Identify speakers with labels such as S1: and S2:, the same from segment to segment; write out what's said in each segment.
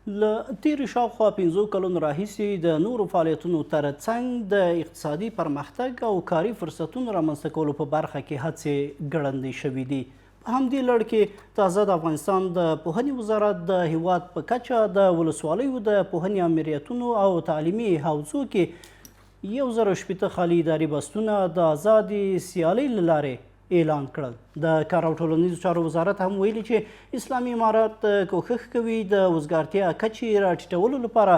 S1: له تېرې شاوخوا 15 کلونو راهیسې د نورو فعالیتونو ترڅنګ د اقتصادي پرمختګ او کاري فرصتونو رامنځته کولو په برخه کې هڅې ګړندۍ شوي دي. په همدې لړ کې تازه د افغانستان د پوهنې وزارت د هیواد په کچه د ولسوالیو د پوهنې امریتونو او تعلیمي حوزو کې 1080 خالي اداري بستونه د ازادې سیالۍ له لارې اعلان کړل. د کار او ټولنیزو چارو وزارت هم ویلي چې اسلامي امارات کوښښ کوي د وزګارتیا کچې راټیټولو لپاره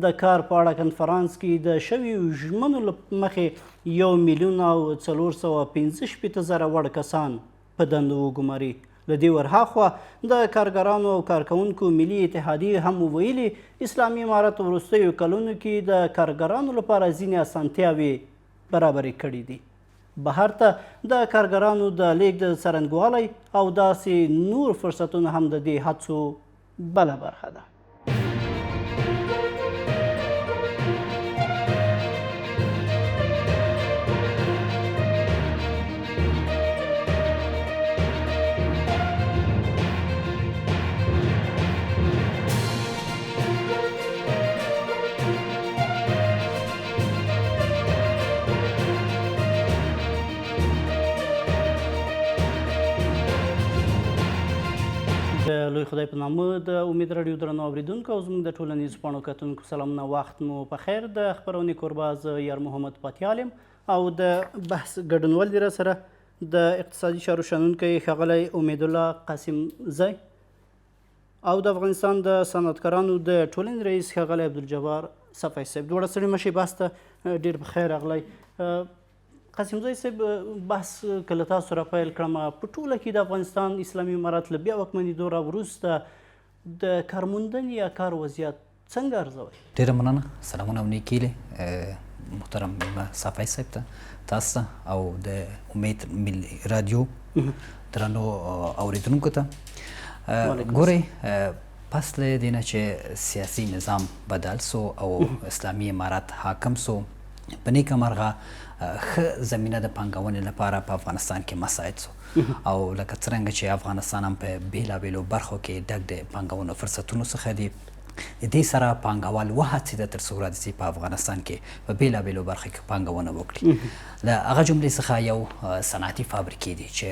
S1: د کار په اړه کنفرانس کې د شویو ژمنو له مخې 1,415,000 وړ کسان په دندو وګماري. له دې ورهاخوا د کارګرانو او کارکوونکو ملي اتحادیې هم ویلي اسلامي امارات وروستیو کلونو کې د کارګرانو لپاره ځینې اسانتیاوې برابرې کړي دي. بهر ته د کارګرانو د لیږد څرنګوالی او داسې نور فرصتونه هم د دې هڅو بله برخه ده. د لوی خدای په نامه د امید راډیو درنو اورېدونکو او زموږ د ټولنیزو پاڼو کتونکو سلامونه، وخت مو په خیر. د خپرونې کوربه زه یار محمد پاتیال یم او د بحث ګډونوال دي راسره د اقتصادي چارو شنونکی ښاغلی امیدالله قاسم زی او د افغانستان د صنعتکارانو د ټولنې رئیس ښاغلی عبدالجبار صفی صاحب. دواړه ستړي مشئ، بحث ته ډېر په خیر راغلی. قاسم زی صاحب، بحث که له تاسو را پیل کړم، په ټوله کې د افغانستان اسلامي امارات له بیا واکمنېدو راوروسته د کارموندنې یا کار وضعیت څنګه ارزوئ؟
S2: ډېره مننه. سلامونه او نیکې محترم صفی صاحب ته، تاسو ته او د امید ملي رادیو درنو اورېدونکو ته. ګورئ، پس له دې نه چې سیاسي نظام بدل سو او اسلامي امارات حاکم سو، په نیکه مرغه ښه زمینه د پانګونې لپاره په افغانستان کې مساعد سو او لکه څرنګه چې افغانستان هم په بېلابېلو برخو کې ډک د پانګونو فرصتونو څخه دی، د دې سره پانګوال وهڅېده تر څو راځي په افغانستان کې په بېلابېلو برخو کې پانګونه وکړي. له هغه جملې څخه یو صنعتي فابریکې دي چې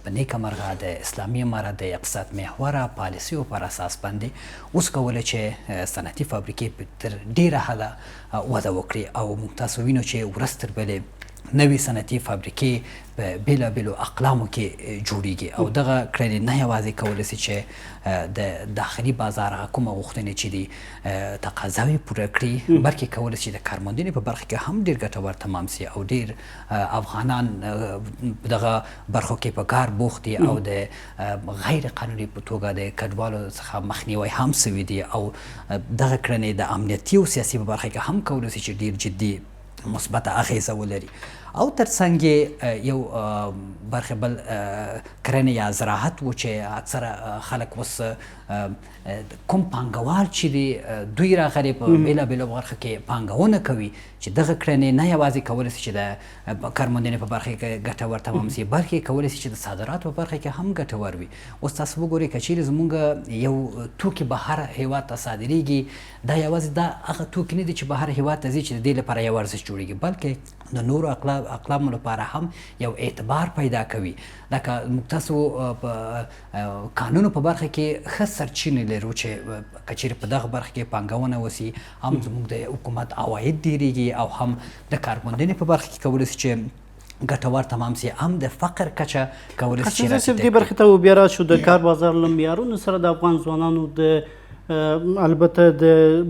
S2: په نیکه مرغه د اسلامي امارات د اقتصاد محوره پالیسیو پر اساس باندې اوس کولی چې صنعتي فابریکې تر ډېره حده وده وکړي او موږ تاسو وینو چې ورځ تر بلې نوې صنعتي فابریکې په بېلابېلو اقلامو کې جوړیږي او دغه کړنې نه یوازې کولی شي چې د داخلي بازار هغه کومه غوښتنې چې دي تقاضاوې پوره کړي، بلکې کولی شي د کارموندنې په برخه کې هم ډېر ګټور تمام سي او ډېر افغانان دغه برخو کې په کار بوخت دي او د غیر قانوني په توګه د کډوالو څخه مخنیوی هم سوي دي او دغه کړنې د امنیتي او سیاسي په برخه کې هم کولی شي چې ډېر جدي مثبته اغیزه ولري. او ترڅنګ یو برخه بل کرنه یا زراعت و چې اکثره خلک اوس کوم پانګوال چې دی دوی راغلي په بېلابېلو برخه کې پانګونه کوي چې دغه کړنې نه یوازې کولی شي چې د کارموندنې په برخه کې ګټور تمام سي، بلکې کولی شي چې د صادراتو په برخه کې هم ګټور وي. اوس تاسو وګورئ که چیرې زموږ یو توکي بهر هیواد ته صادریږي، دا یوازې دا هغه توکي نه دي چې بهر هیواد ته ځي چې د دې لپاره یو ارزښت جوړیږي، بلکې د نورو اقلامو لپاره هم یو اعتبار پیدا کوي. لکه موږ تاسو په قانونو په برخه کې ښه سرچینې لرو چې که چیرې په دغه برخه کې پانګونه وسي، هم زموږ د حکومت عواید ډېرېږي او هم د کارموندنې په برخه کې کولی شي چې ګټور تمام سي، هم د فقر کچه کولی شي چې
S1: راټیټه کړي. دې برخې ته بیا راشو، د کار بازار له معیارونو سره د افغان ځوانانو د البته د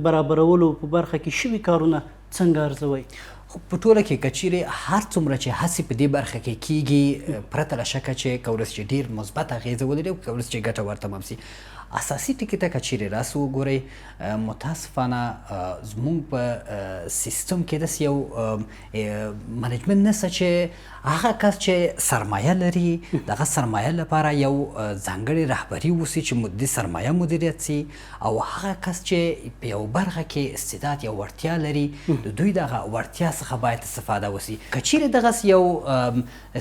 S1: برابرولو په برخه کې شوي کارونه څنګه ارزوئ؟
S2: خو په ټوله کې که چیرې هر څومره چې هڅې په دې برخه کې کیږي، پرته له شکه چې کولی شي چې ډېر مثبت اغېزه ولري او کولی شي چې ګټور تمام سي. اساسي ټکي ته که چیرې راسو وګورئ، متاسفانه زموږ په سیستم کې داسې یو منیجمنت نشته چې هغه کس چې سرمایه لري دغه سرمایه لپاره یو ځانګړې رهبري وسي چې د سرمایه مدیریت سي، او هغه کس چې په یو برخه کې استعداد یا وړتیا لري د دوی دغه وړتیا څخه باید استفاده وسي. که چیرې دغسې یو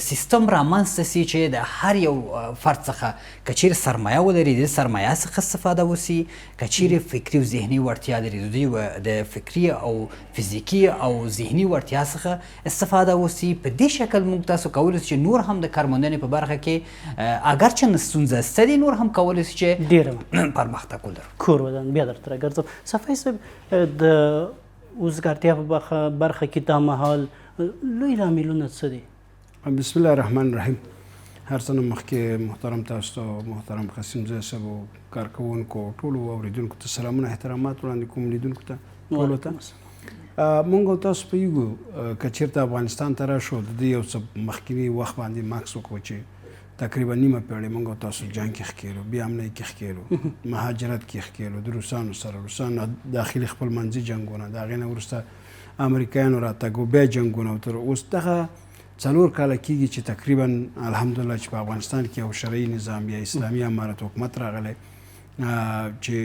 S2: سیستم رامنځته سي چې د هر یو فرد څخه که چیرې سرمایه ولري، د سرمایه څخه استفاده وسي که چیرې فکري او ذهني وړتیا لري د دوی د فکري او فزیکي او ذهني وړتیا څخه استفاده وسي په دې شکل موږ تاسو کولی چې نور هم د کارموندنې په برخه کې اگر چې ستونزه شته دي نور هم کولی چې
S1: ډېره
S2: پرمختګ ولرو.
S1: کور ودان بیا درته راګرځم. صفای صاحب د وزګارتیا په برخه کې دا مهال لوی لاملونه څه دي؟
S3: بسم الله الرحمن الرحیم. هر څه نه مخکې محترم تاسو ته محترم قاسم زی صاحب او کارکوونکو ټولو اورېدونکو ته سلامونه احترامات وړاندې کوم لیدونکو ته ټولو ته. مونږ او تاسو پوهېږو که چېرته افغانستان ته راشو د دې یو څه مخکیني وخت باندې ماکس وکړو چې تقریبا نیمه پیړۍ مونږ او تاسو جنګ کې ښکېلو، بیا امنۍ کې ښکېلو، مهاجرت کې ښکېلو د روسانو سره، روسانو داخلي خپلمنځي جنګونه، د هغې نه وروسته امریکایانو راتګ او بیا جنګونه، تر اوس دغه 4 کاله کېږي چې تقریبا الحمدلله چې په افغانستان کې یو شرعي نظام یا اسلامي امارت حکومت راغلی چې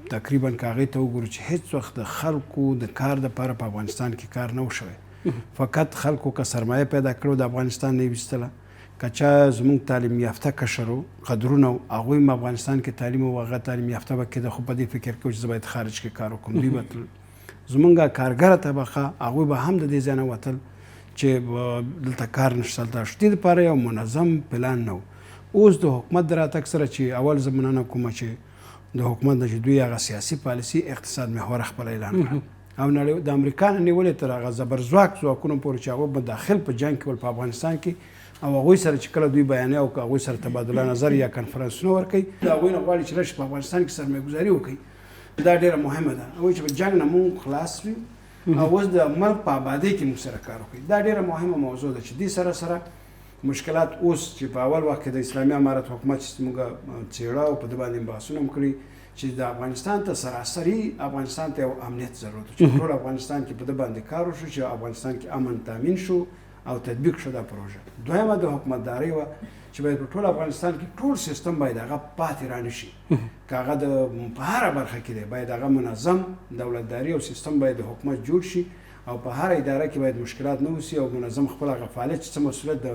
S3: تقریبا که هغې ته وګورو چې هېڅ وخت د خلکو د کار دپاره په افغانستان کې کار نه و شوی. فقط خلکو که سرمایه پیدا کړو د افغانستان نه یې ویستله، که چا زموږ تعلیم یافته کشر و قدرونه و هغوی هم افغانستان کې تعلیم و هغه تعلیم یافته به کېده، خو په دې فکر کوو چې زه باید خارج کې کار وکړم. دوی به تلل. زموږ کارګره طبقه هغوی به هم د دې ځای نه وتل چې دلته کار نشته. دلته شدې دپاره یو منظم پلان نه و. اوس د حکومت د راتګ سره چې اول زه مننه کومه چې د حکومت نه چې دوی هغه سیاسي پالیسي اقتصاد محور خپل اعلان کړه او د امریکا نه نیولې تر هغه زبرځواک ځواکونو پورې چې هغوی به داخل په جنګ کې ول په افغانستان کې او هغوی سره چې کله دوی بیانیه او که هغوی سره تبادله نظر یا کنفرانسونه ورکوي د هغوی نه غواړي چې راشي په افغانستان کې سرمایه‌ګذاري وکړي. دا ډېره مهمه ده. هغوی چې په جنګ نه مونږ خلاص وي او اوس د ملک په آبادۍ کې موږ سره کار وکړي. دا ډېره مهمه موضوع ده چې دې سره سره مشکلات اوس چې په اول وخت کې د اسلامي امارت حکومت چې موږ څېړه او په دې باندې بحثونه هم کړي چې د افغانستان ته سراسري افغانستان ته یو امنیت ضرورت و چې ټول افغانستان کې په دې باندې کار وشو چې افغانستان کې امن تامین شو او تطبیق شو دا پروژه. دویمه د حکومتدارۍ وه چې باید په ټول افغانستان کې ټول سیستم باید هغه پاتې را نشي، که هغه په هره برخه کې دی باید هغه منظم دولتداري او سیستم باید د حکومت جوړ شي او په هره اداره کې باید مشکلات نه وسي او منظم خپل هغه فعالیت چې څه مسؤلیت د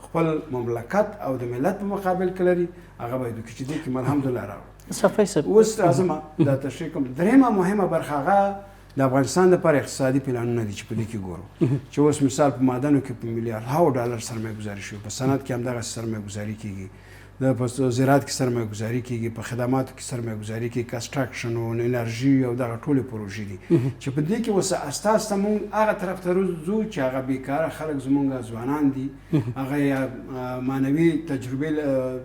S3: خپل مملکت او د ملت په مقابل کې لري هغه باید وکړي چې دې کې الحمدلله راوړي.
S1: صفای صاحب
S3: اوس راځم دا تشریح کوم. درېیمه مهمه برخه هغه د افغانستان لپاره اقتصادي پلانونه دي چې په دې کې ګورو چې اوس مثال په معدنو کې په میلیاردها ډالر سرمایه گذاري شوې، په صنعت کې همدغسې سرمایه گذاري کېږي، په زراعت کې سرمایه گذاري کېږي، په خدماتو کې سرمایه گذاري کېږي، کنسټرکشن او انرژي او دغه ټولې پروژې دي چې په دې کې اوس اساس ته مونږ هغه طرف ته ځو چې هغه بیکاره خلک زمونږ ځوانان دي، هغه یا معنوي تجربې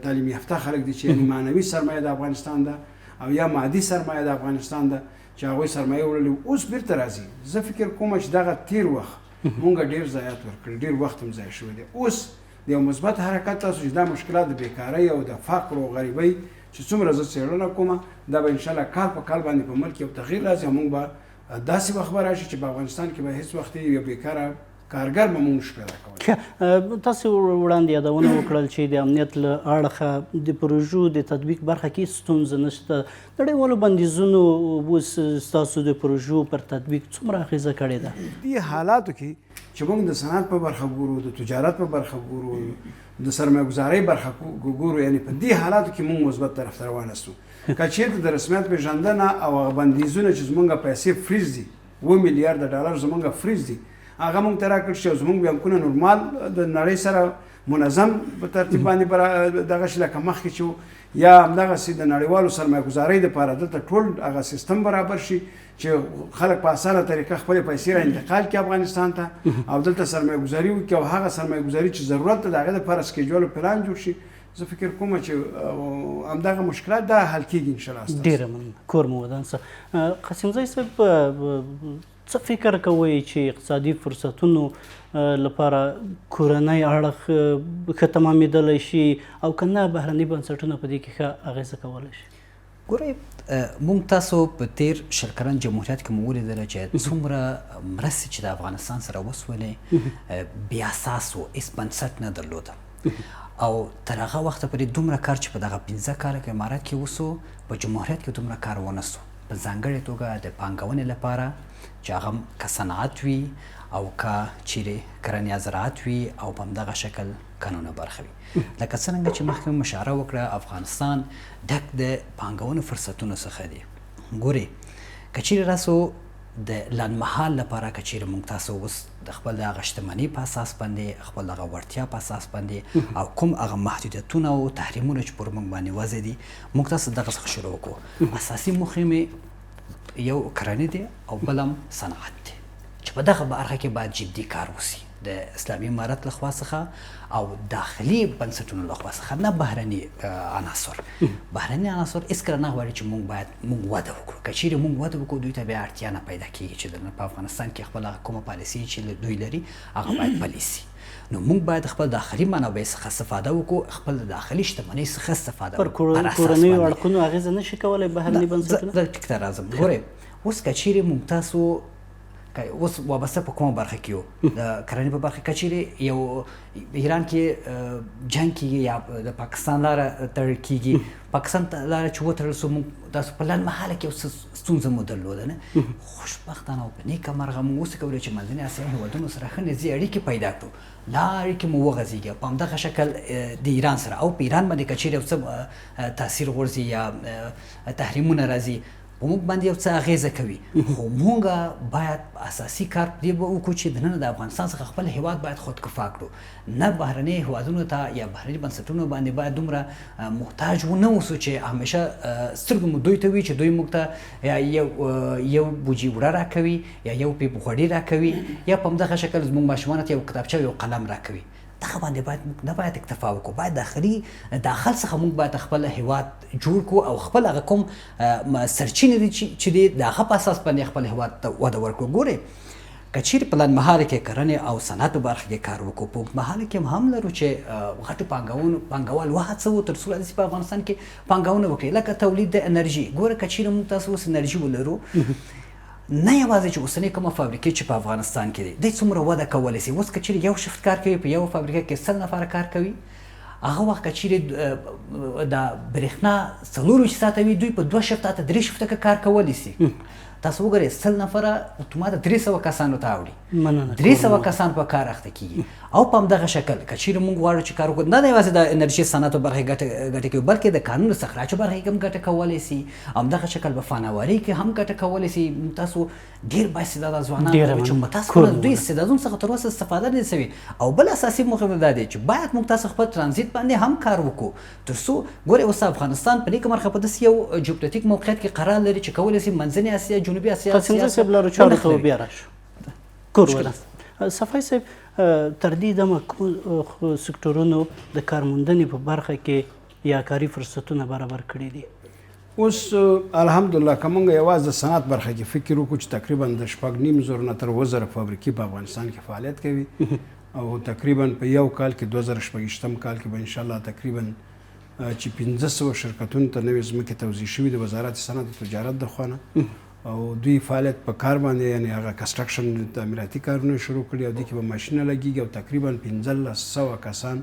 S3: تعلیم یافته خلک دي چې یعنې معنوي سرمایه د افغانستان ده او یا مادي سرمایه د افغانستان ده چې هغوی سرمایه وړلې اوس بیرته راځي. زه فکر کوم چې دغه تیر وخت مونږ ډېر ضایعات ورکړي، ډېر وخت هم ضایع شوی دی. اوس د یو مثبت حرکت تاسو چې دا مشکلات د بیکارۍ او د فقر او غریبۍ چې څومره زه څېړنه کومه دا به انشاءالله کال په کال باندې په ملک یو تغییر راځي او موږ به داسې وخت به راشي چې په افغانستان کې به هېڅ وخت یو بیکاره کارګر به موږ نشو پیدا کولی.
S1: تاسو وړاندې یادونه وکړل چې د امنیت له اړخه د پروژو د تطبیق برخه کې ستونزه نشته. د نړیوالو بندیزونو اوس ستاسو د پروژو پر تطبیق څومره اغېزه کړې ده؟
S3: دې حالاتو کې چې موږ د صنعت په برخه ګورو، د تجارت په برخه ګورو، د سرمایه‌ګذارۍ برخه ګورو، یعنی په دې حالاتو کې موږ مثبت طرف ته روان یاستو. که چېرته د رسمیت پېژندنه او هغه بندیزونه چې زموږ پیسې فریز دي 2 میلیارده ډالر زموږ فریز دي هغه موږ ته راکړل شي او زموږ بانکونه نورمال د نړۍ سره منظم په ترتیب باندې دغه شي لکه مخکې چې یا همدغسې د نړیوالو سرمایه‌ګذارۍ دپاره دلته ټول هغه سیستم برابر شي چې خلک په اسانه طریقه خپلې پیسې را انتقال کړي افغانستان ته او دلته سرمایه‌ګذاري وکړي او هغه سرمایه‌ګذاري چې ضرورت ده د هغې دپاره سکیجول او پلان جوړ شي. زه فکر کوم چې همدغه مشکلات دا حل کېږي انشاءالله.
S1: ډېره مننه. کور مو ودان شه. قاسم زی صاحب څه فکر کوئ چې اقتصادي فرصتونو لپاره کورنی اړخ ښه تمامېدلی شي او که نه بهرني بنسټونه په دې کې ښه اغېزه کولی شي؟
S2: ګورئ موږ تاسو په تیر 10 کلن جمهوریت کې مو ولیدله چې څومره مرستې چې د افغانستان سره وسولې بې اساس و، هېڅ بنسټ نه درلوده او تر هغه وخته پورې دومره کار چې په دغه 15 کاله کې امارت کې وسو په جمهوریت کې دومره کار ونه سو. په ځانګړې توګه د پانګونې لپاره چې هغه که صنعت وي او که چیرې کرنې زراعت وي او په همدغه شکل قانونه برخه وي. لکه څرنګه چې مخکې مو اشاره وکړه افغانستان ډک د پانګونو فرصتونو څخه دی. ګورې که چیرې راسو د لنډمهال لپاره که چیرې موږ تاسو اوس د خپل د هغه شتمنۍ په اساس باندې خپل دغه وړتیا په اساس باندې او کوم هغه محدودیتونه او تحریمونه چې پر موږ باندې وضع دي موږ تاسو دغه څخه شروع وکړو. اساسي موخې مې یو کرنې دی او بل هم صنعت دی چې په دغه برخه کې باید جدي کار وشي د اسلامي امارت لخوا څخه او داخلي بنسټونو لخوا څخه، نه بهرني عناصر. بهرني عناصر هېڅکله نه غواړي چې موږ باید موږ وده وکړو. که چیرې موږ وده وکړو دوی ته بیا اړتیا نه پیدا کېږي چې په افغانستان کې خپل هغه کومه پالیسي چې دوی لري هغه باید پلي سي. نو موږ باید خپل داخلي منابع څخه استفاده وکړو، خپل داخلي شتمنۍ څخه استفاده
S1: پر کورنیو اړخونو اغېزه نه شي کولی بهرني بنسټونه.
S2: زه ټیک ته راځم. ګورئ اوس که چیرې موږ تاسو اوس وابسته په کومه برخه کې یو د کرنې په برخه کې چیرې یو ایران کې جنګ کېږي یا د پاکستان لاره تړل کېږي، پاکستان لاره چې وتړل سو موږ تاسو په لنډ مهاله کې یو ستونزه مو درلوده نه. خوشبختانه او په نیکه مرغه موږ اوس کولی چې منځنۍ اسیا هېوادونو سره ښه نږدې اړیکې پیدا کړو، لا اړیکې مو وغځېږي په همدغه شکل د ایران سره او په ایران باندې که چیرې یو څه تاثیر غورځي یا تحریمونه راځي په موږ باندې یو څه اغېزه کوي. خو موږ باید اساسي کار دې وکړو چې دننه د افغانستان څخه خپل هېواد باید خودکفا کړو، نه بهرني هېوادونو ته یا بهرني بنسټونو باندې باید دومره محتاج ونه اوسو چې همیشه سترګې مو دوی ته وي چې دوی موږ ته یو بوجي وړه راکوي یا یو پیپ غوړي راکوي یا په همدغه شکل زموږ ماشومانو ته یو کتابچه یو قلم راکوي. دغه باندې باید نه باید اکتفا وکړو، باید داخل څخه موږ باید خپل هېواد جوړ کړو او خپل هغه کوم سرچینې دي چې دی د هغه په اساس باندې خپل هېواد ته وده ورکړو. ګورئ که چیرې په لنډ مهاله کې کرنې او صنعت په برخه کې کار وکړو، په اوږد مهاله کې هم لرو چې غټو پانګوال وهڅوو تر څو راځي په افغانستان کې پانګونه وکړي، لکه تولید د انرژي. ګوره که چیرې موږ تاسو اوس انرژي ولرو، نه یوازې چې اوسنۍ کومه فابریکې چې په افغانستان کې دي دوی څومره وده کولی شي. اوس که چیرې یو شفت کار کوي په یو فابریکه کې 100 نفره کار کوي، هغه وخت که چیرې د برېښنا 4 ساعته وي دوی په 2 شفته ته 3 شفته کار کولی شي. تاسو وګورئ 100 نفره اتومات 300 کسانو ته اوړي، 300 کسان په کار اخته کیږي. او په همدغه شکل که چیرې موږ غواړو چې کار وکړو، نه یوازې د انرژي صنعتو برخې ګټه کوي بلکې د کانونو استخراج برخې کې هم ګټه کولی شي، همدغه شکل په فناورۍ کې هم ګټه کولی شي. تاسو ډېر بااستعداده ځوانان لرو چې په تاسو دوی استعدادونو څخه تر اوسه استفاده نه شوي. او بل اساسي موخه دا دی چې باید موږ تاسو خپل ترانزیت باندې هم کار وکړو تر څو ګورئ اوس افغانستان په نیکه مرغه په داسې یو جیوپولیټیک موقعیت کې قرار لري چې کولی شي منځنۍ اسیا جنوبي اسیا
S1: قاسم صاحب لارو چارو ته بیا راشو. کور صفای صاحب تر دې دمه کوم سکتورونو د کارموندنې په برخه کې یا کاري فرصتونه برابر کړي دي؟
S3: اوس الحمدلله که موږ یوازې د صنعت برخه کې فکر وکړو چې تقریبا د 6.5 زره نه تر 7 زره فابریکې په افغانستان کې فعالیت کوي او تقریبا په یو کال کې 2026 کال کې به انشاءالله تقریبا چې 1500 شرکتونو ته نوې ځمکې توزیع شوي د وزارت صنعت او تجارت د خوا نه او دوی فعالیت په کار باندې یعنی هغه کنسټرکشن تعمیراتي کارونه شروع کړي او دې کې به ماشینونه لګېږي او تقریبا 1500 کسان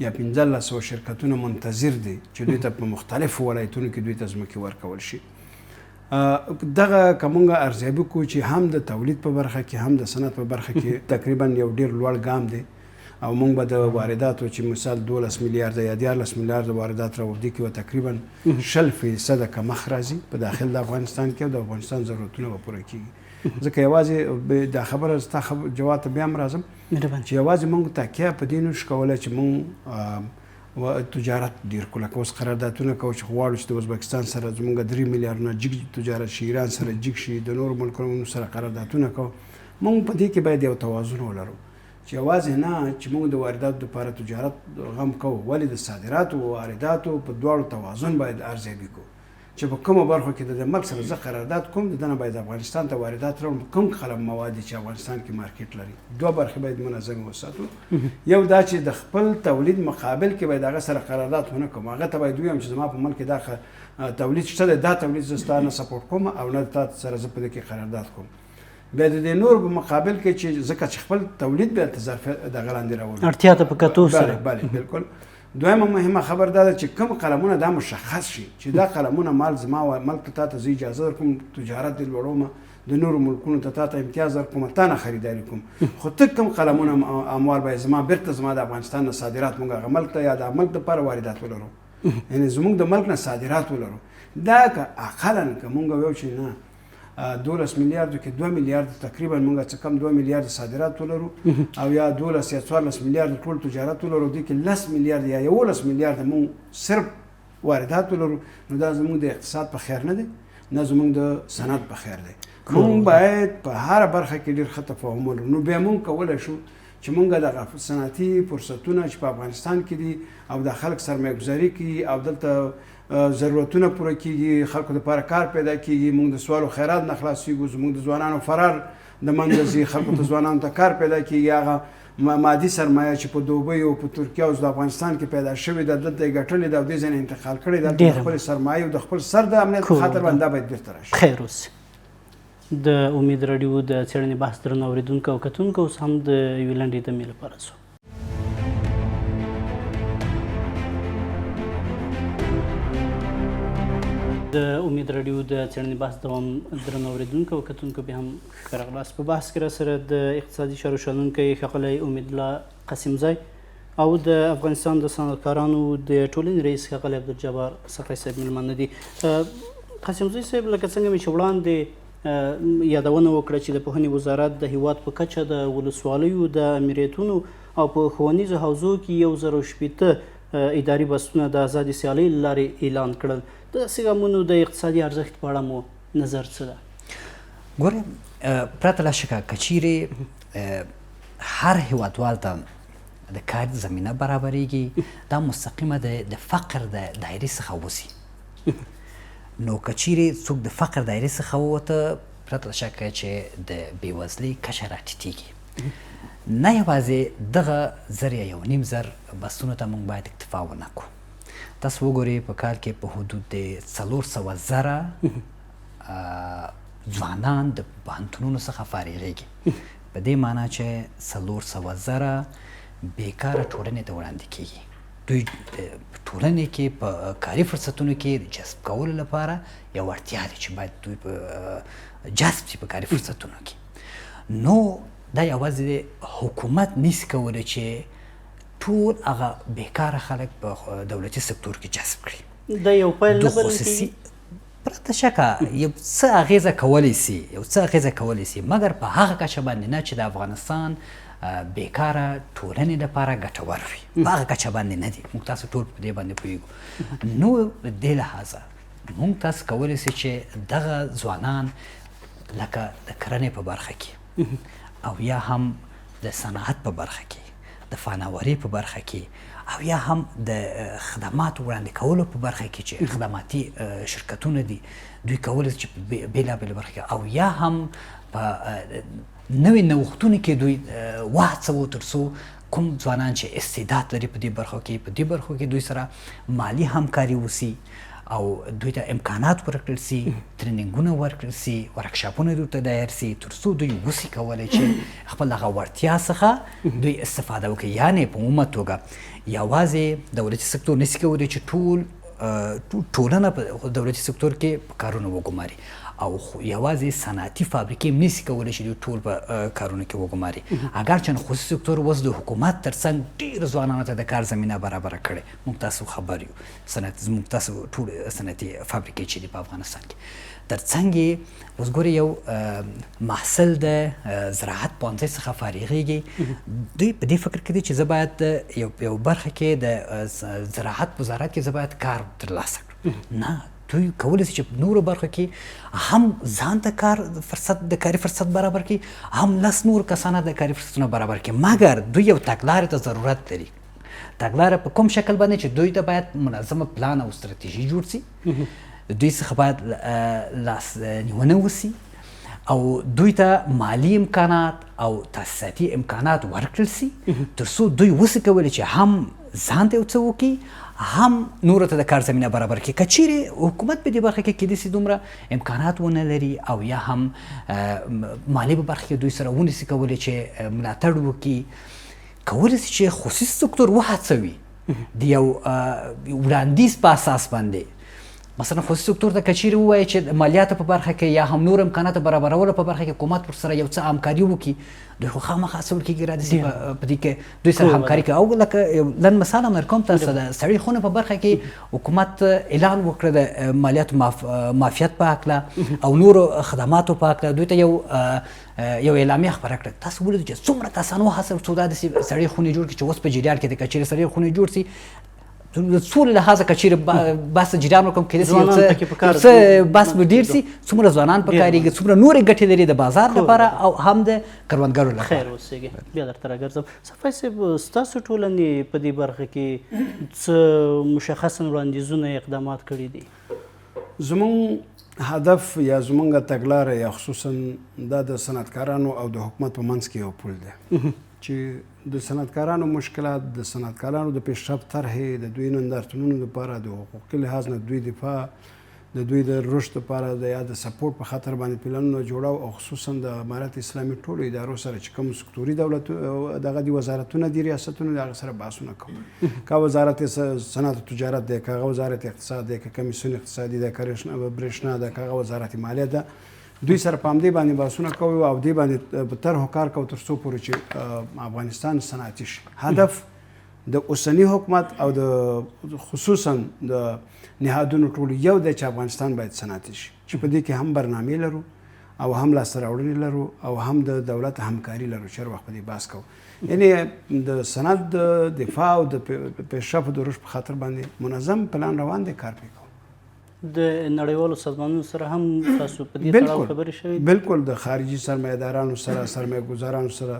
S3: یا 1500 شرکتونه منتظر دي چې دوی ته په مختلفو ولایتونو کې دوی ته ځمکې ورکول شي. دغه که موږ ارزیابي کوو چې هم د تولید په برخه کې هم د صنعت په برخه کې تقریبا یو ډېر لوړ ګام دی او موږ به د وارداتو چې مثال 12 میلیارده یا 14 میلیارده واردات راوړي کې و تقریبا 0% کمښت راځي په داخل د افغانستان کې او د افغانستان ضرورتونه به پوره کیږي. ځکه یوازې دا خبره ستا جواب ته بیا هم راځم چې یوازې موږ تکیه په دې نشو کولی چې موږ تجارت ډېر کړو. لکه اوس قراردادونه کوو چې غواړو چې د ازبکستان سره زموږ 3 میلیارډونه جګ تجارت شي، ایران سره جګ شي، د نورو ملکونو سره قراردادونه کوو. موږ په دې کې باید یو توازن ولرو چې یوازې نه چې موږ د وارداتو لپاره تجارت غم کوو، ولې د صادراتو او وارداتو په دواړو توازن باید ارزیابي کوو چې په کومه برخه کې د ملک سره زه قرارداد کوم د دنه باید افغانستان ته واردات راوړم کوم قلم مواد چې افغانستان کې مارکیټ لري. دوه برخې باید منظم وساتو. یو دا چې د خپل تولید مقابل کې باید هغه سره قرارداد ونه کوم، هغه ته باید ویم چې زما په ملک دا تولید شته دی، دا تولید زه ستا نه سپورټ کوم او نه تا سره زه په دې کې قرارداد کوم. بیا د نور په مقابل کې چې ځکه چې خپل تولید به ظرف د غلاندې راوړي
S1: اړتیا ته په کتو سره
S3: بله بالکل دویمه مهمه خبر دا ده چې کوم قلمونه دا مشخص شي چې دا قلمونه مال زما ملک ته ته زه اجازه درکوم تجارت دې لوړومه د نورو ملکونو ته ته امتیاز درکوم تا نه خریداري کوم خو ته کوم قلمونه اموال به زما بیرته زما د افغانستان نه صادرات مونږ هغه ملک ته یا د ملک دپاره واردات ولرو یعنې زمونږ د ملک نه صادرات ولرو دا که اقلا که مونږ ویو چې نه 12 میلیاردو کې 2 میلیارد تقریبا مونږ څه کم 2 میلیارد صادرات ولرو او یا 12 یا 14 میلیارد ټول تجارت ولرو دي کې 10 میلیارد یا 11 میلیارد مونږ صرف واردات ولرو نو دا زمونږ د اقتصاد په خیر نه دی نه زمونږ د صنعت په خیر دی مونږ باید په هر برخه کې ډېر ښه تفاهم ولرو نو بیا مونږ کولی شو چې مونږ دغه صنعتي فرصتونه چې په افغانستان کې دي او د خلک سرمایه ګذاري کوي او دلته ضرورتونه پوره کیږي خلکو دپاره کار پیدا کیږي مونږ د سوال و خیرات نه خلاصیږو زمونږ د ځوانانو فرار د منځه ځي خلکو ته ځوانانو ته کار پیدا کیږي هغه مادي سرمایه چې په دوبۍ او په ترکیه او د افغانستان کې پیدا شوې ده دلته یې ګټلې ده او دې ځای نه انتقال کړې ده د خپلې سرمایې او د خپل سر د امنیت په خاطر باندې دا باید بېرته راشي
S1: خیر اوسي د امید راډیو د څېړنې بحث درنو اورېدونکو او کتونکو اوس هم د یوې لنډې دمې لپاره سو د امید راډیو د څېړنې بحث دوام درنو اورېدونکو او کتونکو بیا هم ښه راغلاست په بحث کې راسره د اقتصادي چارو شنونکی ښاغلی امیدالله قاسمزی او د افغانستان د صنعتکارانو د ټولنې رئیس ښاغلی عبدالجبار صفی صاحب مېلمانه دي قاسمزی صاحب لکه څنګه مې چې وړاندې یادونه وکړه چې د پوهنې وزارت د هیواد په کچه د ولسوالیو د امریتونو او په ښوونیزو حوزو کې 1060 اداري بستونه د ازادې سیالۍ له لارې اعلان کړل د داسې ګامونو د اقتصادي ارزښت په اړه مو نظر څه ده
S2: ګوره پرته له شکه که چیرې هر هیوادوال ته د کار زمینه برابریږي دا مستقیمه د فقر د دایرې څخه وځي نو که چیرې څوک د فقر دایرې څخه ووته پرته له شکه چې د بېوزلۍ کچه راټیټېږي نه یوازې دغه 1.5 بستونو ته موږ باید اکتفا ونه کړو تاسو وګورئ په کال کې په حدود د 400,000 ځوانان د پوهنتونونو څخه فارغېږي په دې معنا چې 400,000 بیکاره ټولنې ته وړاندې کیږي دوی په ټولنې کې په کاري فرصتونو کې جذب کولو لپاره یو اړتیا ده چې باید دوی په جذب شي په کاري فرصتونو کې نو دا یوازې حکومت نشي کولی چې ټول هغه بیکاره خلک په دولتي سکتور کې جذب کړي
S1: دا یو پیل نه بلل کېږي
S2: پرته شکه یو څه اغیزه کولی سي مګر په هغه کچه باندې نه چې د افغانستان بیکاره ټولنې لپاره ګټور وي په هغه کچه باندې نه دي موږ تاسو ټول په دې باندې پوهېږو نو دې لحاظه موږ تاسو کولی سي چې دغه ځوانان لکه د کرنې په برخه کې او یا هم د صنعت په برخه کې د فناوري په برخه کې او یا هم د خدماتو وړاندې کولو په برخه کې چې خدماتي شرکتونه دي دوی کولی چې په بېلابېلو برخه کې او یا هم په نوې نوښتونو کې دوی وهڅوو تر څو کوم ځوانان چې استعداد لري په دې برخو کې دوی سره مالي همکاري وسي او دوی ته امکانات ورکړل سي ټریننګونه ورکړل سي ورکشاپونه دوی ته دایر سي تر څو دوی وسي کولی چې خپل هغه وړتیا څخه دوی استفاده وکړي یعنې په عمومه توګه یوازې دولتي سکتور نشي کولی چې ټولنه په دولتي سکتور کې په کارونه وګماري او یوازې صنعتي فابریکې هم نشي کولی چې دوی ټول په کارونو کې وګماري اگر چې خصوصي سکتور اوس د حکومت تر څنګ ډېرو ځوانانو ته د کار زمینه برابره کړې موږ تاسو خبر یو موږ تاسو ټول صنعتي فابریکې چې دي په افغانستان کې تر څنګ یې اوس ګورې یو محصل د زراعت پوهنځي څخه فارغېږي دوی په دې فکر کې دي چې زه باید یو برخه کې د زراعت وزارت کې زه باید کار ترلاسه کړم نه دوی کولی شي چې نورو برخو کې هم ځان ته د کاري فرصت برابر کړي هم 10 نور کسانه د کاري فرصتونه برابر کړي مګر دوی یو تګلارې ته ضرورت لري تګلاره په کوم شکل باندې چې دوی ته باید منظمه پلان او ستراتیژي جوړ سي دوی څخه باید لاسنیونه وسي او دوی ته مالی امکانات او تاسیساتي امکانات ورکړل سي تر څو دوی وسي کولی چې هم ځان ته یو څه وکړي هم نورو ته د کار زمینه برابر کړي که چیرې حکومت په دې برخه کې کیدای سي دومره امکانات ونه لري او یا هم مالي په برخه کې دوی سره ونسي کولی چې ملاتړ وکړي کولی سي چې خصوصي سکتور وهڅوي د یو وړاندیز په اساس باندې مثلا خصوصي سکتور ته که چیرې ووایي چې د مالیاتو په برخه کې یا هم نور امکاناتو برابرولو په برخه کې حکومت ورسره یو څه همکاري وکړي، دوی خو خامخا هڅه وکړي رادسي په دې کې دوی سره همکاري کوي. او لکه لنډ مثال هم درکوم تاسو د سړي خونې په برخه کې حکومت اعلان وکړ د مالیاتو معافیت په هکله او نورو خدماتو په هکله دوی ته یو اعلامیه خپره کړه. تاسو ولیدو چې څومره کسانو هڅه وکړه داسې سړي خونې جوړ کړي چې اوس په جریان کې د که چیرې سړي خونې جوړ سي د څو لحاظه که چیرې بس جریان وکړم کېدای سي یو څه بس به ډېر سي، څومره ځوانان پکارېږي، څومره نورې ګټې لري د بازار لپاره او هم د کروندګرو لپاره.
S1: خیر اوسېږي. بیا درته راګرځم. صفای صاحب، ستاسو ټولنې په دې برخه کې څه مشخصا وړاندیزونه اقدامات کړي دي؟
S3: زمونږ هدف یا زمونږ تګلاره یا خصوصا دا د صنعتکارانو او د حکومت په منځ کې یو پل دی چې د صنعتکارانو مشکلات، د صنعتکارانو د پیشرفت طرحې، د دوی نندارتونونو لپاره د حقوقي لحاظ نه دوی دفاع، د دوی د رشد لپاره د یا د سپورټ په خاطر باندې پلانونه جوړاو او خصوصا د امارت اسلامي ټولو ادارو سره چې کوم سکتوري دولت دغه دي وزارتونه دي ریاستونه د هغه سره بحثونه کوو. که وزارت صنعت و تجارت دی، که هغه وزارت اقتصاد دی، که کمیسیون اقتصادي دی، که برېښنا ده، که هغه وزارت مالیه ده، دوی سره په همدې باندې بحثونه کوو او دې باندې په طرحو کار کوو تر څو پورې چې افغانستان صنعتي شي. هدف د اوسني حکومت او د خصوصا د نهادونو ټولو یو دی چې افغانستان باید صنعتي شي، چې په دې کې هم برنامې لرو او هم لاسته راوړنې لرو او هم د دولت همکاري لرو چې هر وخت په دې بحث کوو. یعنې د صنعت د دفاع او د پیشرفت د رشد په خاطر باندې منظم پلان روان دی، کار پرې کوو.
S1: د نړیوالو سازمانونو سره هم تاسو په دې تړاو خبرې شوې؟
S3: بالکل د خارجي سرمایه‌دارانو سره، سرمایه‌ګزارانو سره.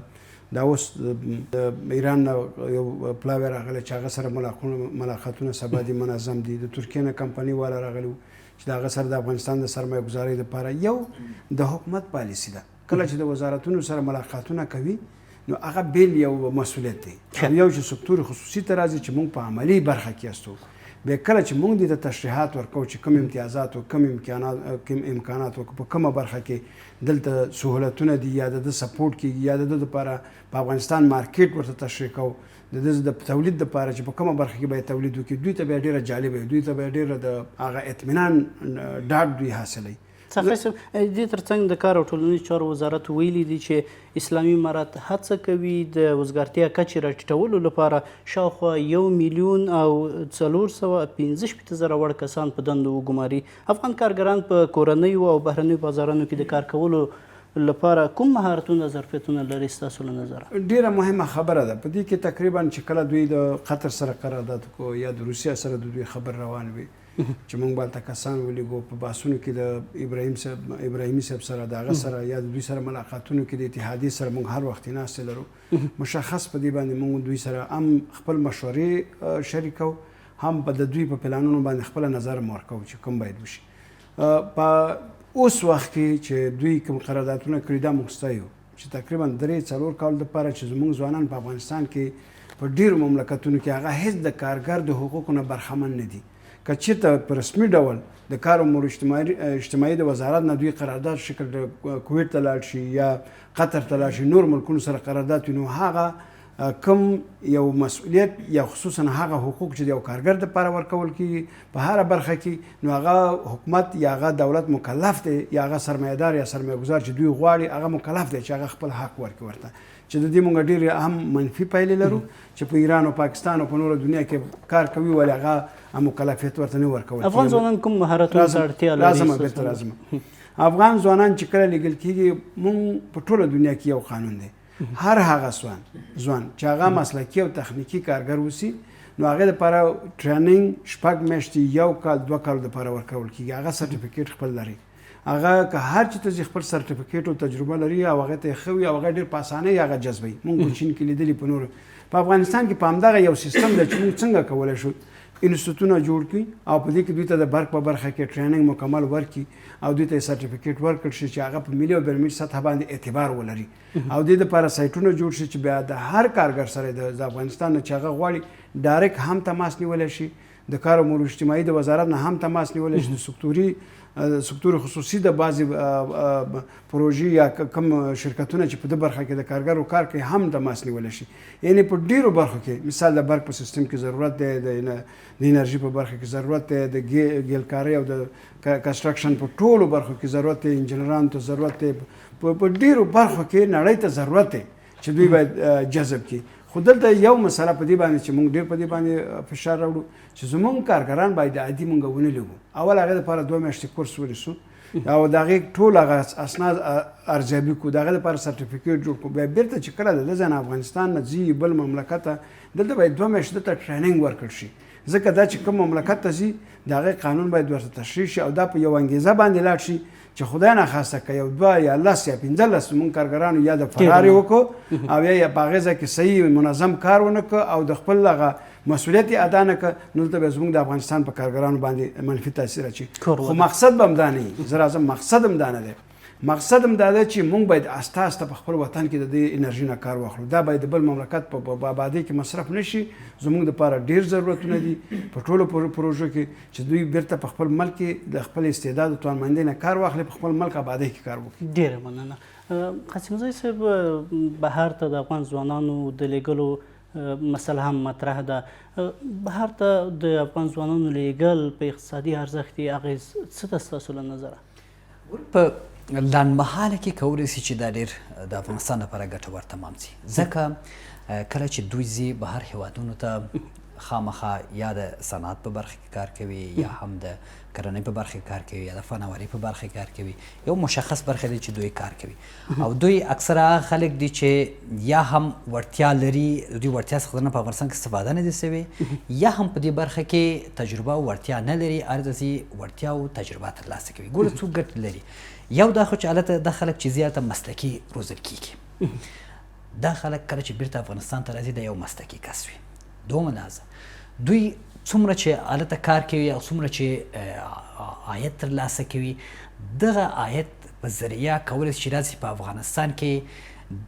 S3: دا اوس د ایران نه یو پلاوی راغلی چې هغه سره ملاقاتونه سبا دي، منظم دي. د ترکیې نه کمپنۍ والا راغلی چې د هغه سره د افغانستان د سرمایه‌ګزارۍ لپاره یو د حکومت پالیسي ده. کله چې د وزارتونو سره ملاقاتونه کوي نو هغه بیل یو مسؤلیت دی. یو چې سکتور خصوصي ته راځي چې موږ په عملي برخه کې استو، بیا کله چې موږ دې ته تشریحات ورکوو چې کوم امتیازات او کوم امکانات او په کومه برخه کې دلته سهولتونه دي یا د سپورټ کې یا د لپاره په افغانستان مارکیټ ورته تشریح کوو، د تولید لپاره چې په کومه برخه کې باید تولید وکړي، دوی ته بیا ډېره جالبه وي، دوی ته بیا ډېره د هغه اطمینان ډاډ دوی حاصلوي.
S1: صفای صاحب، دې ترڅنګ د کار او ټولنیزو چارو وزارت ویلي دي چې اسلامي امارت هڅه کوي د وزګارتیا کچې راټیټولو لپاره شاوخوا 1,415,000 وړ کسان په دندو وګماري. افغان کارګران په کورنیو او بهرنیو بازارونو کې د کار کولو لپاره کوم مهارتونه ظرفیتونه لري ستاسو له نظره؟
S3: ډیره مهمه خبره ده. په دې کې تقریبا چې کله دوی د قطر سره قرارداد کو یا د روسیا سره د دوی خبر روان وي چې موږ به هلته کسان ولیږو په بحثونو کې د ابراهیمي صاحب سره د هغه سره یا د دوی سره ملاقاتونو کې د اتحادیې سره موږ هر وخت ناستې لرو. مشخص په دې باندې موږ دوی سره هم خپل مشورې شریکو، هم په د دوی په پلانونو باندې خپل نظر ورکوو چې کوم باید وشي. په اوس وخت کې چې دوی کوم قراردادونه کړي دا موږ ستایو چې تقریبا 3-4 کال دپاره چې زموږ ځوانان په افغانستان کې په ډېرو مملکتونو کې هغه هېڅ د کارګر د حقوقو نه برخمن نه دي. که چېرته په رسمي ډول د کار امور اجتماعي د وزارت نه دوی قرارداد شکل د کویت ته لاړ شي یا قطر ته لاړ شي، نور ملکونو سره قرارداد وي، نو هغه کوم یو مسؤلیت یا خصوصا هغه حقوق چې د یو کارګر دپاره ورکول کېږي په هره برخه کې، نو هغه حکومت یا هغه دولت مکلف دی یا هغه سرمایه‌دار یا سرمایه‌ګزار چې دوی غواړي هغه مکلف دی چې هغه خپل حق ورکړي ورته. چې د دې موږ ډېرې اهم منفي پایلې لرو چې په ایران او پاکستان او په نورو دنیا کې کار کوي ولې هغه مکلفیت ورته نه ورکول.
S1: افغان ځوانان کوم مهارتونو ته اړتیا لري؟
S3: افغان ځوانان چې کله لیږل کېږي، موږ په ټوله دنیا کې یو قانون دی، هر هغه ځوان چې هغه مسلکي او تخنیکي کارګر اوسي نو هغې دپاره ټریننګ 6 میاشتې 1 کال 2 کال دپاره ورکول کېږي. هغه سرټیفیکیټ خپل لري، هغه که هر چېرته ځي خپل سرټیفیکیټ او تجربه لري او هغې ته یې ښه وي او هغه ډېر په اسانۍ هغه جذبوي. موږ په چین کې لیدلي، په نورو په افغانستان کې په همدغه یو سیستم ده چې موږ څنګه کولی شو انسټیټونه جوړ کړي او په دې کې دوی ته د برق په برخه کې ټریننګ مکمل ورکړي او دوی ته یې سرټیفیکیټ ورکړل شي چې هغه په ملي او بینالمللي سطحه باندې اعتبار ولري او دې دپاره سایټونه جوړ شي چې بیا د هر کارګر سره د افغانستان نه چې هغه غواړي ډایرکټ هم تماس نیولی شي، د کار امور اجتماعي د وزارت نه هم تماس نیولی شي، د سکتوري سکتور خصوصي د بعضې پروژې یا کم شرکتونه چې په دې برخه کې د کارګرو کار کوي هم د ماس نیولی شي. یعنې په ډېرو برخو کې مثال د برق په سیستم کې ضرورت دی، د انرژي په برخه کې ضرورت دی، د ګیلکارۍ او د کنسټرکشن په ټولو برخو کې ضرورت دی، انجینرانو ته ضرورت دی، په ډېرو برخو کې نړۍ ته ضرورت دی چې دوی باید جذب کړي. خو دلته یو مسله په دې باندې چې موږ ډېر په دې باندې فشار راوړو چې زموږ کارګران باید عادي موږ ونه لګو. اول هغې دپاره 2 میاشتې کورس ونیسو او د هغې ټول هغه اسناد ارزیابي کړو، د هغې دپاره سرټیفیکیټ جوړ کړو. بیا بېرته چې کله د ده ځای نه افغانستان نه ځي بل مملکت ته، دلته باید 2 میاشتې دلته ټریننګ ورکړل شي، ځکه دا چې کوم مملکت ته ځي د هغې قانون باید ورته تشریح شي او دا په یو انګیزه باندې لاړ شي چې خدای ناخواسته که 1 2 یا 10 یا 15 زموږ کارګرانو یا د فرار یې وکړو او یا په هغې ځای کې صحیح منظم کار ونه کړه او د خپل هغه مسؤلیت یې ادا نه کړه، نو دلته به زموږ د افغانستان په کارګرانو باندې منفي تاثیر اچي. خو مقصد به هم دا نه وي، زه راځم مقصد هم دا نه دی. مقصد هم دا دی چې موږ باید استه استه په خپل وطن کې د دې انرژي نه کار واخلو. دا باید د بل مملکت په آبادۍ کې مصرف نه شي. زموږ دپاره ډېر ضرورتونه دي په ټولو پروژو کې چې دوی بیرته په خپل ملک کې د خپل استعداد او توانمندۍ نه کار واخلي، په خپل ملک آبادۍ کې کار وکړي.
S1: ډېره مننه. قاسمزی صاحب، بهر ته د افغان ځوانانو د لیږلو مسله هم مطرح ده. بهر ته د افغان ځوانانو لیږل په اقتصادي ارزښت یې اغېز څه ده ستاسو له نظره؟
S2: په لنډمهاله کې کولی شي چې دا ډېر د افغانستان لپاره ګټور تمام شي، ځکه کله چې دوی ځي بهر هیوادونو ته خامخا یا د صنعت په برخه کې کار کوي یا هم د کرنې په برخه کې کار کوي یا د فناوري په برخه کې کار کوي، یو مشخص برخه دی چې دوی کار کوي او دوی اکثره هغه خلک دي چې یا هم وړتیا لري، دوی وړتیا څخه نه په افغانستان کې استفاده نه دي شوې، یا هم په دې برخه کې تجربه او وړتیا نه لري، ارزي وړتیا او تجربه ترلاسه کوي. ګوره څو ګټې لري. یو دا خو چې هلته دا خلک چې زیاته مسلکي روزل کېږي، دا خلک کله چې بیرته افغانستان ته راځي دا یو مسلکي کس وي. دومره لحاظه دوی څومره چې هلته کار کوي او څومره چې عاید ترلاسه کوي، دغه عاید په ذریعه کولی شي چې راسي په افغانستان کې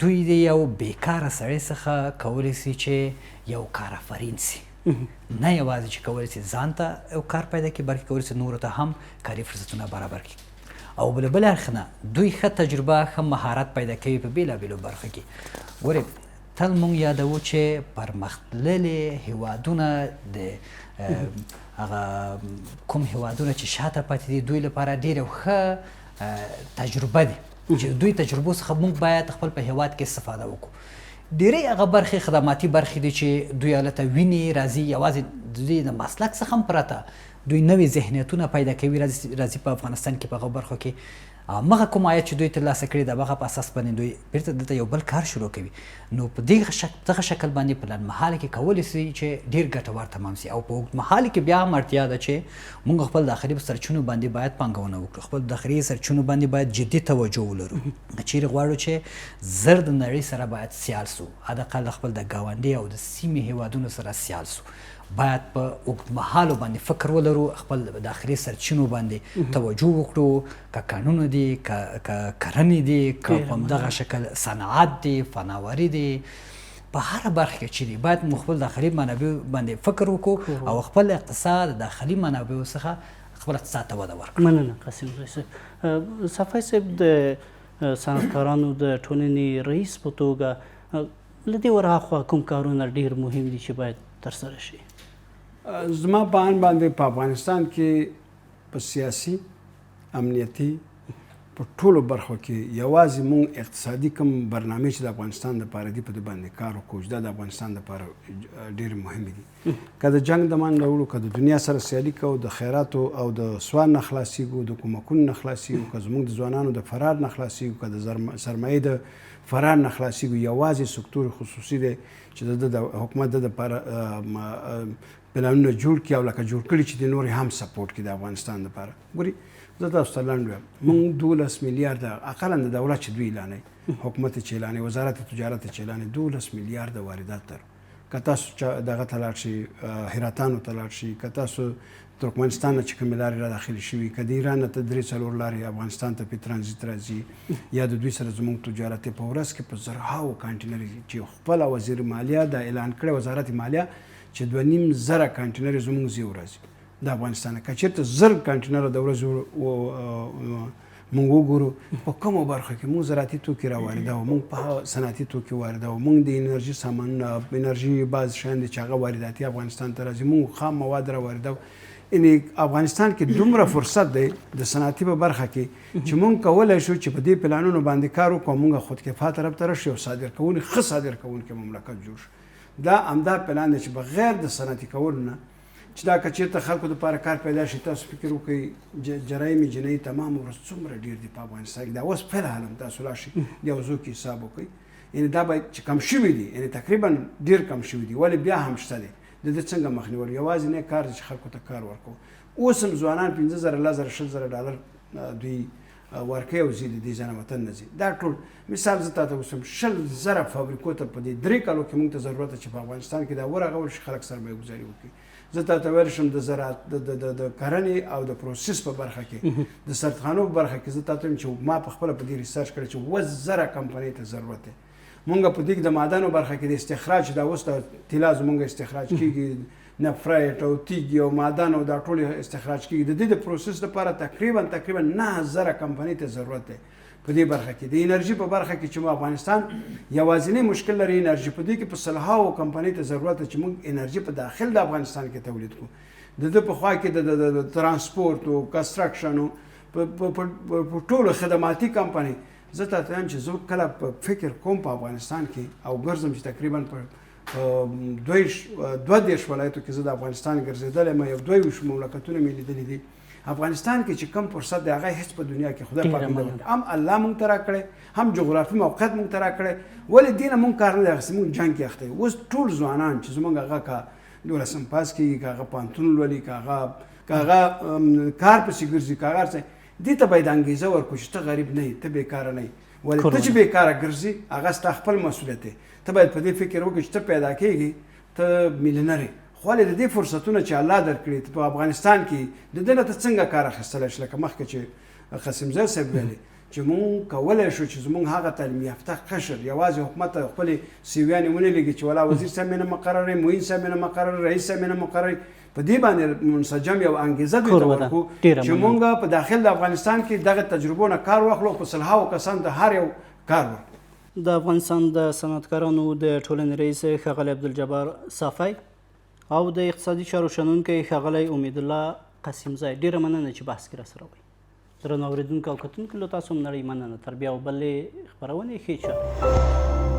S2: دوی د یو بیکاره سړی څخه کولی شي چې یو کارآفرین شي، نه یوازې چې کولی شي ځان ته یو کار پیدا کړي بلکې کولی شي نورو ته هم کاري فرصتونه برابر کړي. او بل بل اړخ نه دوی ښه تجربه ښه مهارت پیدا کوي په بېلابېلو برخو کې. ګورې تل مونږ یادوو چې پرمختللي هیوادونه د هغه کوم هیوادونه چې شاته پاتې دي دوی لپاره ډېره ښه تجربه دي چې دوی تجربو څخه مونږ باید خپل په هیواد کې استفاده وکړو. ډېری هغه برخې خدماتي برخې دي چې دوی هلته ویني راځي، یوازې دوی د مسلک څخه هم پرته دوی نوې ذهنیتونه پیدا کوي، راځي په افغانستان کې په هغه برخو کې مغه کوم عاید چې دوی ترلاسه کړي د هغه په اساس باندې دوی بیرته دلته یو بل کار شروع کوي. نو په دغه شکل باندې په لنډمهاله کې کولی شي چې ډېر ګټور تمام شي او په اوږدمهاله کې بیا هم اړتیا ده چې موږ خپل داخلي سرچینو باندې باید پانګونه وکړو، خپل داخلي سرچینو باندې باید جدي توجه ولرو. چیرې غواړو چې زر د نړۍ سره باید سیال سو، حداقل خپل د ګاونډي او د سیمې هیوادونو سره سیال سو، باید په اوږدمهالو باندې فکر ولرو، خپل داخلي سرچینو باندې توجه وکړو، که کانونه دي، که کرنې دي، که په همدغه شکل صنعت دی، فناوري دی، په هره برخه کې چې دي باید موږ خپل داخلي منابعو باندې فکر وکړو او خپل اقتصاد د داخلي منابعو څخه خپل اقتصاد ته وده ورکړو.
S1: مننه قاسمزی صاحب. صفای صاحب د صنعتکارانو د ټولنې رئیس په توګه له دې ورهاخوا کوم کارونه ډېر مهم دي چې باید ترسره شي؟
S3: زما په آن باندې په افغانستان کې په سیاسي امنیتي په ټولو برخو کې یوازې مونږ اقتصادي کوم برنامې چې د افغانستان دپاره دي په دې باندې کار وکړو چې دا د افغانستان دپاره ډېرې مهمې دي. که د جنګ د منځه وړو، که د دنیا سره سیالي کوو، د خیراتو او د سوال نه خلاصېږو، د کومکونو نه خلاصېږو، که زموږ د ځوانانو د فرار نه خلاصېږو، که د سرمایې د فرار نه خلاصېږو، یوازې سکتور خصوصي دی چې د حکومت د دپاره پلانونه جوړ کړي او لکه جوړ کړي چې د نورې هم سپورټ کړي د افغانستان دپاره. ګوري زه تاسو ته لنډ وایم، موږ 12 میلیارده اقلا د دولت چې دوی اعلانوي، حکومت چې اعلانوي، وزارت تجارت چې اعلانوي، 12 میلیارده واردات لرو. که تاسو دغه ته لاړ شئ، هراتانو ته لاړ شئ، که تاسو ترکمنستان نه چې کومې لارې را داخلې شوي، که د ایران نه 3-4 لارې افغانستان ته په ترانزیت راځي، یا د دوی سره زموږ تجارت په ورځ کې په زرهاو کانټینر چې خپله وزیر مالیه دا اعلان کړی، وزارت مالیه چې 2.5 زره کانټینر زموږ ځای ورځي. د افغانستان که چېرته 1000 کنټینره د ورځې مونږ وګورو په کومو برخو کې مونږ زراعتي توکي راواردوو، مونږ په صنعتي توکي واردوو، مونږ د انرژي سامانونه انرژي بعض شیان دي چې هغه وارداتي افغانستان ته راځي، مونږ خام مواد راواردوو. یعنې افغانستان کې دومره فرصت دی د صنعتي په برخه کې چې مونږ کولی شو چې په دې پلانونو باندې کار وکړو، مونږ خودکفا طرف ته راشو او ښه صادر کوونکی مملکت جوړ شو. دا همدا پلان دی چې بغیر د صنعتي کولو نه چې دا که چېرته خلکو دپاره کار پیدا شي، تاسو فکر وکړئ جرایم جنایي تمام ورځ څومره ډېر دي په افغانستان کې. دا اوس فلحال هم تاسو راشئ د یو ځو کې حساب وکړئ، یعنې دا باید چې کم شوي دي، یعنې تقریبا ډېر کم شوي دي، ولې بیا هم شته دی. د دې څنګه مخنیوی؟ یوازې نه کار دی چې خلکو ته کار ورکوو. اوس هم ځوانان 15,000 لس 20,000 ډالر دوی ورکوي او ځي د دې ځایه وطن نه ځي. دا ټول مثال زه تاته وسم 20,000 فابریکو ته په دې 3 کالو کې موږ ته ضرورت ده چې په افغانستان کې دا ورغول شي، خلک سرمایه ګزاري وکړي. زه تاته ویلی شم د زراعت د کرنې او د پروسس په برخه کې، د سرطخانو په برخه کې زه تاته وایم چې ما په خپله په دې ریسرچ کړی چې 20,000 کمپنۍ ته ضرورت دی. مونږ په دې کې د معدنو برخه کې د استخراج، دا اوس د طلا زمونږ استخراج کېږي، نفرایټ او تیږې او معدن او دا ټول استخراج کېږي. د دې د پروسس لپاره تقریبا 9,000 کمپنۍ ته ضرورت دی. په دې برخه کې د انرژي په برخه کې چې افغانستان یوازینی مشکل لري انرژي، په دې کې په صلحاو کمپنۍ ته ضرورت دی چې موږ انرژي په داخل د افغانستان کې تولید کړو. د دې په خوا کې د ترانسپورت او کنسټرکشن او په ټولو خدماتي کمپنۍ زه تاته وایم چې زه کله په فکر کوم په افغانستان کې او ګرځم چې تقریبا په 22 ولایتو کې زه د افغانستان ګرځېدلی یم، یو 22 مملکتونه مې لیدلي دي. افغانستان کې چې کم فرصت دی هغه هیڅ په دنیا کې خدای پاک هم الله مونږ ته راکړی، هم جغرافي موقعیت مونږ ته راکړی، ولې دې نه مونږ کار نه دی اخیستی، مونږ جنګ کې اخته یو. اوس ټول ځوانان چې زمونږ هغه که 12 پاس کېږي، که هغه پوهنتون لولي، که هغه کار پسې ګرځي، که هغه هر څه، دې ته باید انګېزه ورکړو چې ته غریب نه یې، ته بېکاره نه یې. ولې ته چې بېکاره ګرځي هغه ستا خپل مسؤلیت دی. ته باید په دې فکر وکړې چې ته پیدا کېږي، ته میلیونر یې، خو ولې د دې فرصتونه چې الله درکړي په افغانستان کې د دې نه ته څنګه کار اخیستلی شي؟ لکه مخکې چې قاسمزی صاحب ویلي چې مونږ کولی شو چې زمونږ هغه تعلیم یافته قشر یوازې حکومت ته خپلې سیویانې ونه لېږي چې ولا وزیر صاحب مې نه مقرر یې، معین صاحب مې نه مقرر، رئیس صاحب مې نه مقرر، په دې باندې منسجم یو انګېزه دوی ته ورکړو چې مونږ په داخل د افغانستان کې دغه تجربو نه کار واخلو، په صلحاو کسانو ته هر یو کار ورکړو.
S1: د افغانستان د صنعتکارانو د ټولنې رئیس ښاغلی عبدالجبار صافی او د اقتصادي چارو شنونکی ښاغلی امیدالله قاسمزی، ډېره مننه چې بحث کې راسره وئ. درنو اورېدونکو او کتونکو له تاسو هم نړۍ مننه. تر بیا او بلې خپرونې ښې چارې.